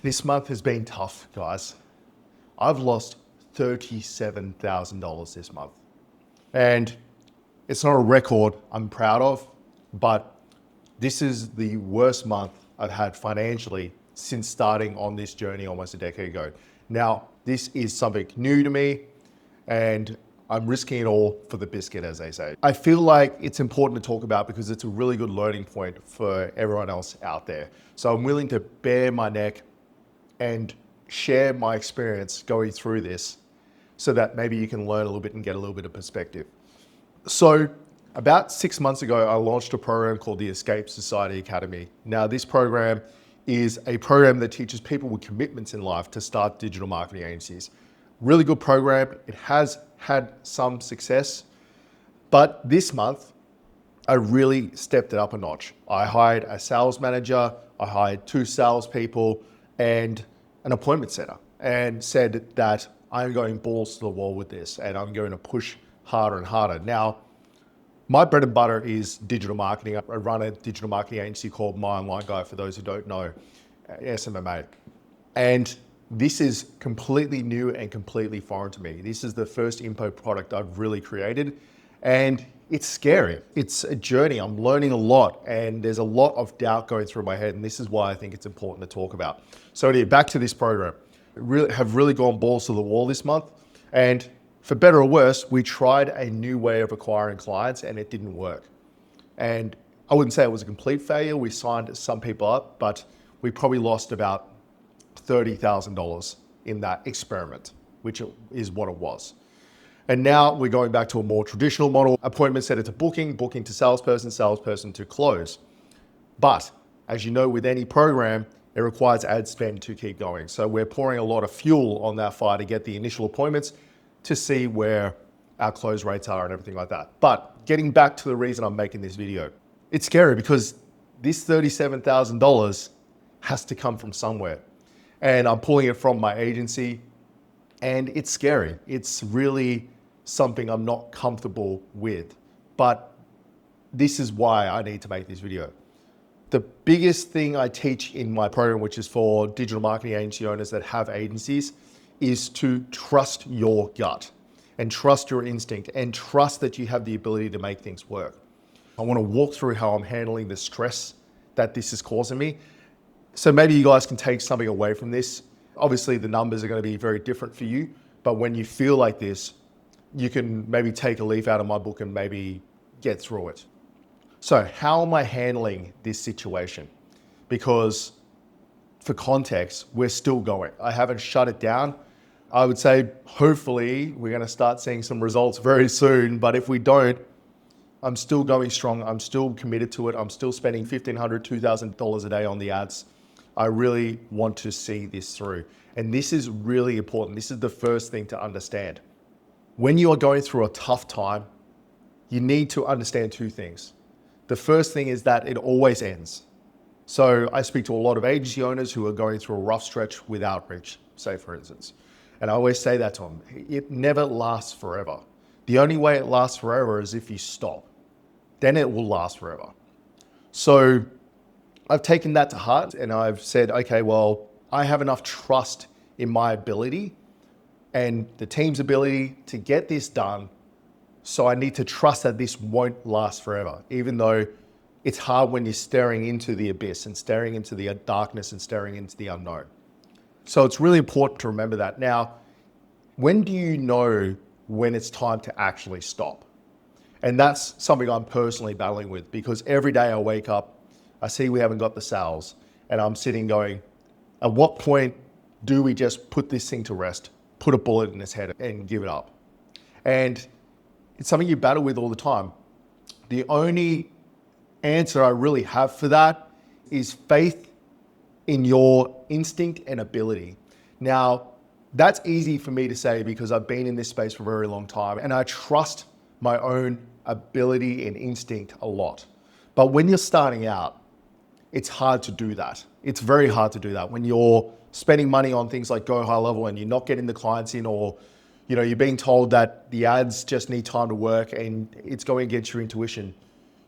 This month has been tough, guys. I've lost $37,000 this month. And it's not a record I'm proud of, but this is the worst month I've had financially since starting on this journey almost a decade ago. Now, this is something new to me, and I'm risking it all for the biscuit, as they say. I feel like it's important to talk about because it's a really good learning point for everyone else out there. So I'm willing to bare my neck and share my experience going through this so that maybe you can learn a little bit and get a little bit of perspective. So about 6 months ago, I launched a program called the Escape Society Academy. Now, this program is a program that teaches people with commitments in life to start digital marketing agencies. Really good program. It has had some success, but this month, I really stepped it up a notch. I hired a sales manager, I hired 2 salespeople, and an appointment setter, and said that I'm going balls to the wall with this and I'm going to push harder and harder. Now, my bread and butter is digital marketing. I run a digital marketing agency called My Online Guy, for those who don't know, SMMA. And this is completely new and completely foreign to me. This is the first info product I've really created, and it's scary. It's a journey. I'm learning a lot, and there's a lot of doubt going through my head, and this is why I think it's important to talk about. So anyway, back to this program. Have really gone balls to the wall this month, and for better or worse, we tried a new way of acquiring clients and it didn't work. And I wouldn't say it was a complete failure. We signed some people up, but we probably lost about $30,000 in that experiment, which is what it was. And now we're going back to a more traditional model, appointment setter to booking, booking to salesperson, salesperson to close. But as you know, with any program, it requires ad spend to keep going. So we're pouring a lot of fuel on that fire to get the initial appointments to see where our close rates are and everything like that. But getting back to the reason I'm making this video, it's scary because this $37,000 has to come from somewhere. And I'm pulling it from my agency, and it's scary. It's really something I'm not comfortable with, but this is why I need to make this video. The biggest thing I teach in my program, which is for digital marketing agency owners that have agencies, is to trust your gut and trust your instinct and trust that you have the ability to make things work. I want to walk through how I'm handling the stress that this is causing me. So maybe you guys can take something away from this. Obviously the numbers are going to be very different for you, but when you feel like this, you can maybe take a leaf out of my book and maybe get through it. So how am I handling this situation? Because for context, we're still going. I haven't shut it down. I would say, hopefully, we're going to start seeing some results very soon. But if we don't, I'm still going strong. I'm still committed to it. I'm still spending $1,500, $2,000 a day on the ads. I really want to see this through. And this is really important. This is the first thing to understand. When you are going through a tough time, you need to understand 2 things. The first thing is that it always ends. So I speak to a lot of agency owners who are going through a rough stretch with outreach, say for instance. And I always say that to them, it never lasts forever. The only way it lasts forever is if you stop. Then it will last forever. So I've taken that to heart and I've said, okay, well, I have enough trust in my ability and the team's ability to get this done. So I need to trust that this won't last forever, even though it's hard when you're staring into the abyss and staring into the darkness and staring into the unknown. So it's really important to remember that. Now, when do you know when it's time to actually stop? And that's something I'm personally battling with, because every day I wake up, I see we haven't got the sales, and I'm sitting going, at what point do we just put this thing to rest, put a bullet in its head and give it up? And it's something you battle with all the time. The only answer I really have for that is faith in your instinct and ability. Now, that's easy for me to say because I've been in this space for a very long time and I trust my own ability and instinct a lot. But when you're starting out, it's hard to do that. It's very hard to do that when you're spending money on things like Go High Level and you're not getting the clients in, or you're being told that the ads just need time to work and it's going against your intuition.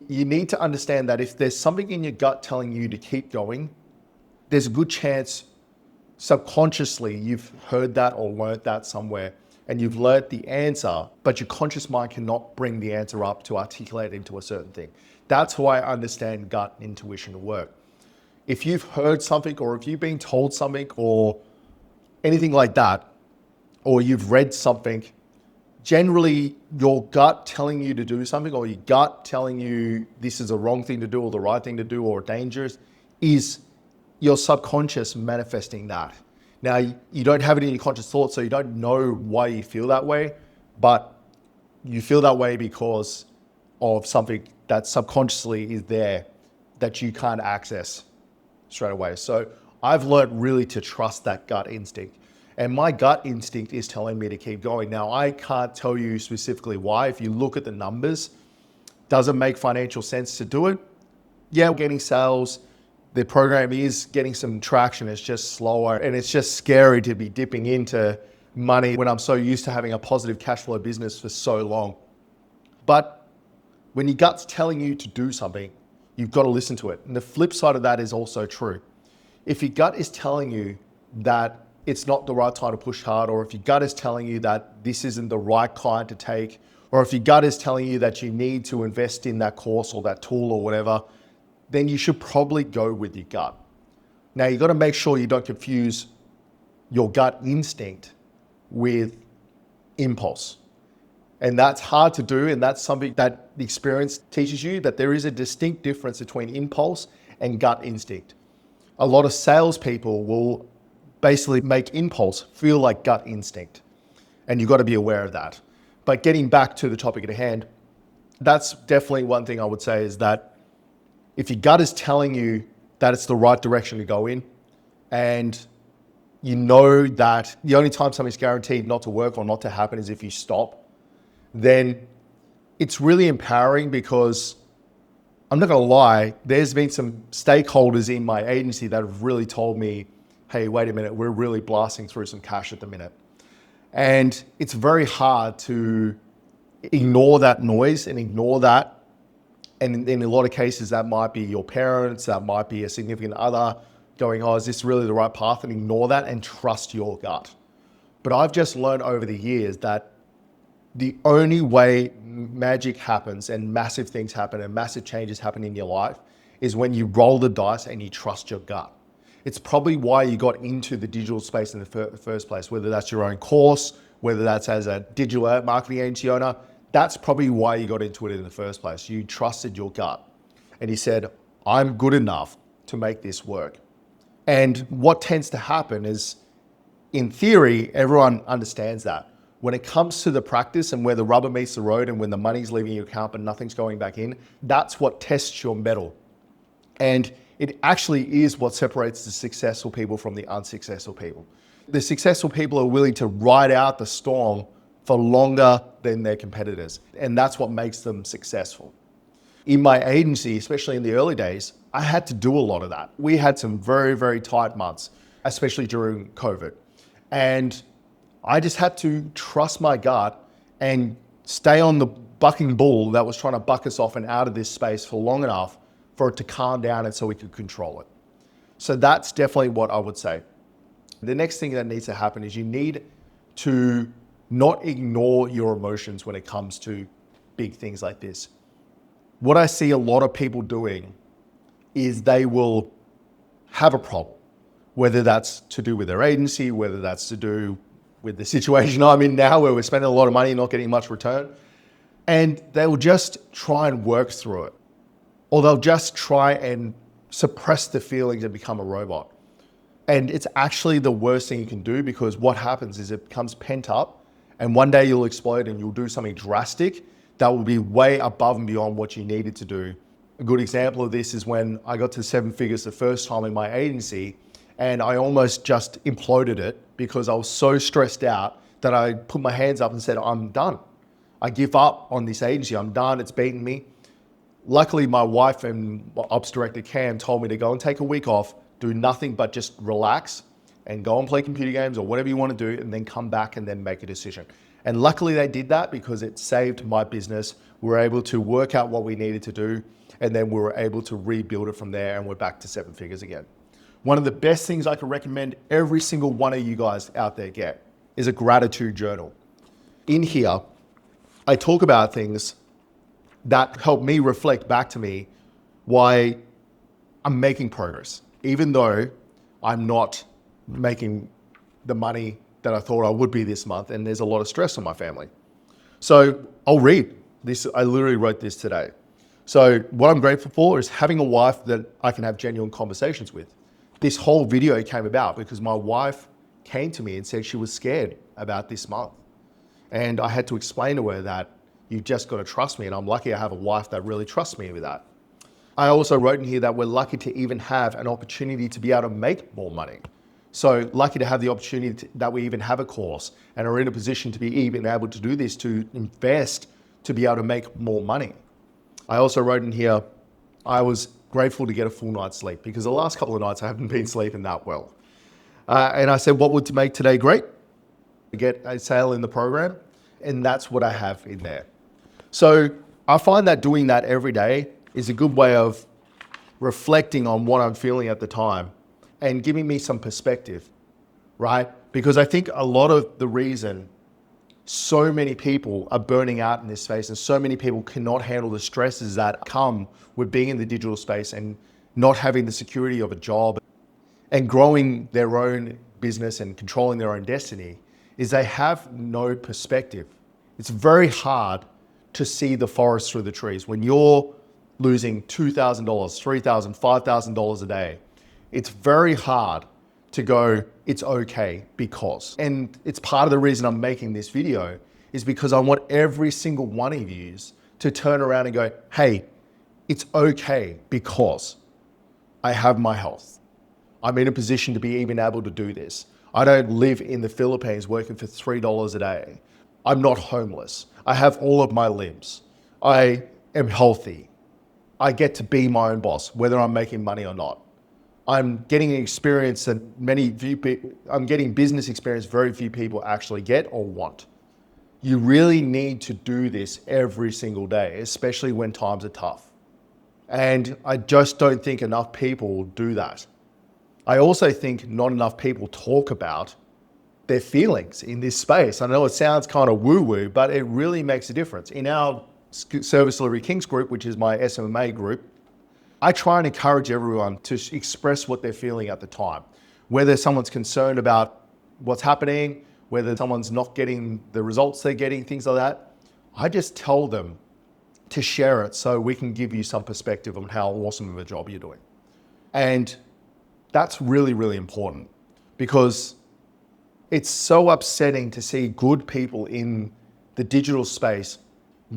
You need to understand that if there's something in your gut telling you to keep going, there's a good chance subconsciously you've heard that or learnt that somewhere and you've learnt the answer, but your conscious mind cannot bring the answer up to articulate into a certain thing. That's how I understand gut intuition to work. If you've heard something or if you've been told something or anything like that, or you've read something, generally your gut telling you to do something or your gut telling you this is a wrong thing to do or the right thing to do or dangerous is your subconscious manifesting that. Now, you don't have it in your conscious thoughts, so you don't know why you feel that way, but you feel that way because of something that subconsciously is there that you can't access straight away. So I've learned really to trust that gut instinct. And my gut instinct is telling me to keep going. Now, I can't tell you specifically why. If you look at the numbers, does it make financial sense to do it? Yeah, we're getting sales. The program is getting some traction. It's just slower. And it's just scary to be dipping into money when I'm so used to having a positive cash flow business for so long. But when your gut's telling you to do something, you've got to listen to it. And the flip side of that is also true. If your gut is telling you that it's not the right time to push hard, or if your gut is telling you that this isn't the right client to take, or if your gut is telling you that you need to invest in that course or that tool or whatever, then you should probably go with your gut. Now, you've got to make sure you don't confuse your gut instinct with impulse. And that's hard to do, and that's something that the experience teaches you, that there is a distinct difference between impulse and gut instinct. A lot of salespeople will basically make impulse feel like gut instinct, and you've got to be aware of that. But getting back to the topic at hand, that's definitely one thing I would say is that if your gut is telling you that it's the right direction to go in, and you know that the only time something's guaranteed not to work or not to happen is if you stop, then it's really empowering, because I'm not gonna lie, there's been some stakeholders in my agency that have really told me, hey, wait a minute, we're really blasting through some cash at the minute. And it's very hard to ignore that noise and ignore that. And in a lot of cases, that might be your parents, that might be a significant other going, oh, is this really the right path? And ignore that and trust your gut. But I've just learned over the years that the only way magic happens and massive things happen and massive changes happen in your life is when you roll the dice and you trust your gut. It's probably why you got into the digital space in the first place, whether that's your own course, whether that's as a digital marketing agency owner. That's probably why you got into it in the first place. You trusted your gut. And you said, I'm good enough to make this work. And what tends to happen is, in theory, everyone understands that. When it comes to the practice and where the rubber meets the road and when the money's leaving your account but nothing's going back in, that's what tests your mettle. And it actually is what separates the successful people from the unsuccessful people. The successful people are willing to ride out the storm for longer than their competitors. And that's what makes them successful. In my agency, especially in the early days, I had to do a lot of that. We had some very, very tight months, especially during COVID. And I just had to trust my gut and stay on the bucking bull that was trying to buck us off and out of this space for long enough for it to calm down and so we could control it. So that's definitely what I would say. The next thing that needs to happen is you need to not ignore your emotions when it comes to big things like this. What I see a lot of people doing is they will have a problem, whether that's to do with their agency, whether that's to do with the situation I'm in now where we're spending a lot of money and not getting much return. And they'll just try and work through it. Or they'll just try and suppress the feelings and become a robot. And it's actually the worst thing you can do, because what happens is it becomes pent up, and one day you'll explode and you'll do something drastic that will be way above and beyond what you needed to do. A good example of this is when I got to 7 figures the first time in my agency, and I almost just imploded it because I was so stressed out that I put my hands up and said, I'm done. I give up on this agency. I'm done. It's beaten me. Luckily, my wife and ops director Cam told me to go and take a week off, do nothing but just relax and go and play computer games or whatever you want to do, and then come back and then make a decision. And luckily they did that, because it saved my business. We were able to work out what we needed to do, and then we were able to rebuild it from there, and we're back to 7 figures again. One of the best things I can recommend every single one of you guys out there get is a gratitude journal. In here, I talk about things that help me reflect back to me why I'm making progress, even though I'm not making the money that I thought I would be this month, and there's a lot of stress on my family. So I'll read this. I literally wrote this today. So what I'm grateful for is having a wife that I can have genuine conversations with. This whole video came about because my wife came to me and said she was scared about this month. And I had to explain to her that you've just got to trust me. And I'm lucky I have a wife that really trusts me with that. I also wrote in here that we're lucky to even have an opportunity to be able to make more money. So lucky to have the opportunity that we even have a course and are in a position to be even able to do this, to invest, to be able to make more money. I also wrote in here, I was grateful to get a full night's sleep because the last couple of nights I haven't been sleeping that well. And I said, what would make today great? Get a sale in the program. And that's what I have in there. So I find that doing that every day is a good way of reflecting on what I'm feeling at the time and giving me some perspective, right? Because I think a lot of the reason so many people are burning out in this space and so many people cannot handle the stresses that come with being in the digital space and not having the security of a job and growing their own business and controlling their own destiny is they have no perspective. It's very hard to see the forest through the trees. When you're losing $2,000, $3,000, $5,000 a day, it's very hard to go, it's okay because. And it's part of the reason I'm making this video is because I want every single one of you to turn around and go, hey, it's okay because I have my health. I'm in a position to be even able to do this. I don't live in the Philippines working for $3 a day. I'm not homeless. I have all of my limbs. I am healthy. I get to be my own boss, whether I'm making money or not. I'm getting an experience that I'm getting business experience very few people actually get or want. You really need to do this every single day, especially when times are tough. And I just don't think enough people do that. I also think not enough people talk about their feelings in this space. I know it sounds kind of woo-woo, but it really makes a difference. In our Service Delivery Kings group, which is my SMA group, I try and encourage everyone to express what they're feeling at the time. Whether someone's concerned about what's happening, whether someone's not getting the results they're getting, things like that, I just tell them to share it so we can give you some perspective on how awesome of a job you're doing. And that's really, really important because it's so upsetting to see good people in the digital space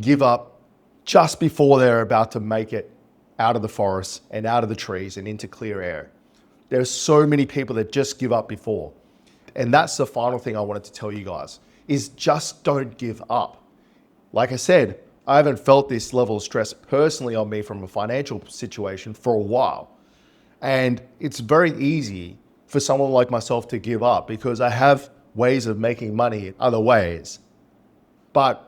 give up just before they're about to make it out of the forest and out of the trees and into clear air. There's so many people that just give up before. And that's the final thing I wanted to tell you guys is just don't give up. Like I said, I haven't felt this level of stress personally on me from a financial situation for a while. And it's very easy for someone like myself to give up because I have ways of making money in other ways. But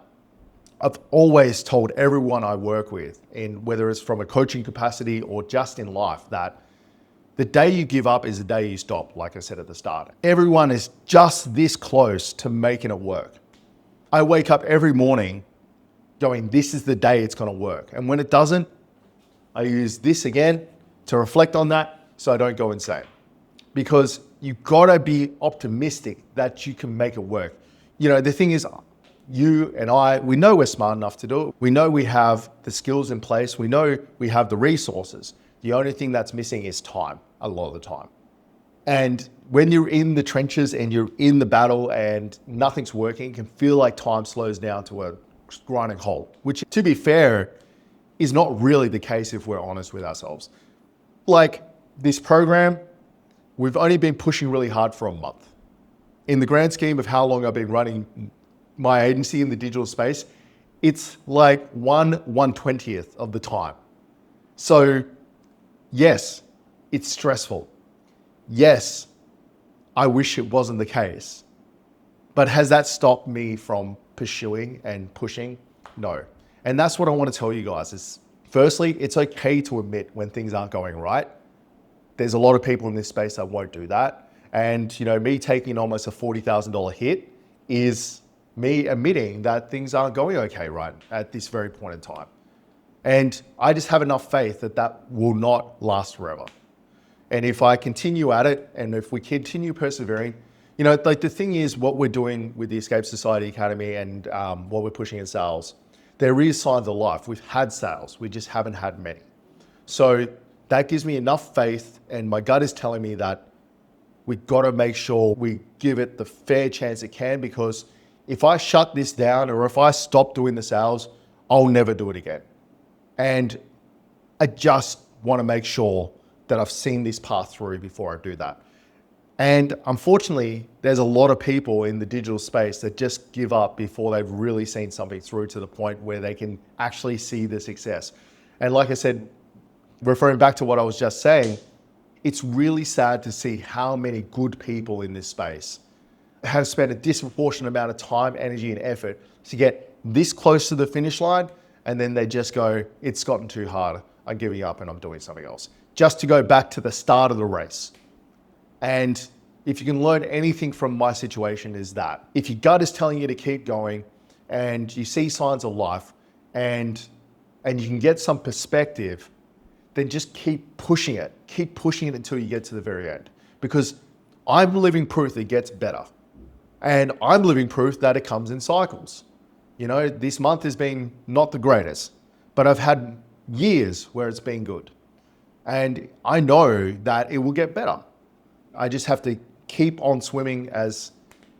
I've always told everyone I work with, in whether it's from a coaching capacity or just in life, that the day you give up is the day you stop, like I said at the start. Everyone is just this close to making it work. I wake up every morning going, this is the day it's gonna work. And when it doesn't, I use this again to reflect on that so I don't go insane. Because you gotta be optimistic that you can make it work. You know, the thing is, you and I, we know we're smart enough to do it. We know we have the skills in place. We know we have the resources. The only thing that's missing is time, a lot of the time. And when you're in the trenches and you're in the battle and nothing's working, it can feel like time slows down to a grinding halt, which, to be fair, is not really the case if we're honest with ourselves. Like this program, we've only been pushing really hard for a month. In the grand scheme of how long I've been running my agency in the digital space, it's like 1/120th of the time. So yes, it's stressful. Yes, I wish it wasn't the case. But has that stopped me from pursuing and pushing? No. And that's what I want to tell you guys is, firstly, it's okay to admit when things aren't going right. there's a lot of people in this space that won't do that. And, you know, me taking almost a $40,000 hit is me admitting that things aren't going okay right at this very point in time. And I just have enough faith that that will not last forever. And if I continue at it, and if we continue persevering, you know, like the thing is what we're doing with the Escape Society Academy and what we're pushing in sales, there is signs of life. We've had sales, we just haven't had many. So that gives me enough faith, and my gut is telling me that we've got to make sure we give it the fair chance it can, because if I shut this down or if I stop doing the sales, I'll never do it again. And I just want to make sure that I've seen this path through before I do that. And unfortunately, there's a lot of people in the digital space that just give up before they've really seen something through to the point where they can actually see the success. And like I said, referring back to what I was just saying, it's really sad to see how many good people in this space have spent a disproportionate amount of time, energy, and effort to get this close to the finish line, and then they just go, it's gotten too hard, I'm giving up and I'm doing something else, just to go back to the start of the race. And if you can learn anything from my situation is that if your gut is telling you to keep going and you see signs of life and you can get some perspective, then just keep pushing it until you get to the very end. Because I'm living proof it gets better. And I'm living proof that it comes in cycles. You know, this month has been not the greatest, but I've had years where it's been good. And I know that it will get better. I just have to keep on swimming, as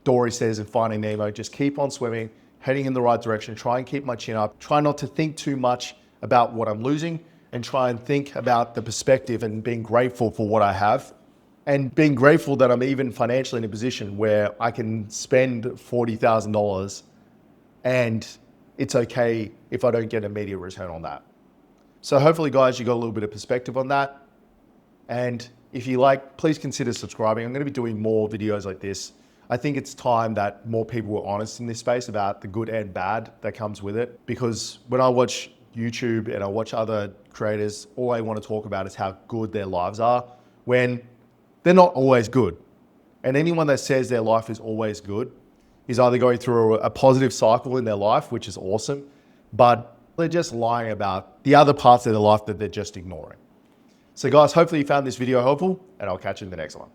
Dory says in Finding Nemo, just keep on swimming, heading in the right direction, try and keep my chin up, try not to think too much about what I'm losing, and try and think about the perspective and being grateful for what I have, and being grateful that I'm even financially in a position where I can spend $40,000 and it's okay if I don't get an immediate return on that. So hopefully guys, you got a little bit of perspective on that. And if you like, please consider subscribing. I'm going to be doing more videos like this. I think it's time that more people were honest in this space about the good and bad that comes with it. Because when I watch YouTube and I watch other creators, all I want to talk about is how good their lives are, when they're not always good. And anyone that says their life is always good is either going through a positive cycle in their life, which is awesome, but they're just lying about the other parts of their life that they're just ignoring. So guys, hopefully you found this video helpful, and I'll catch you in the next one.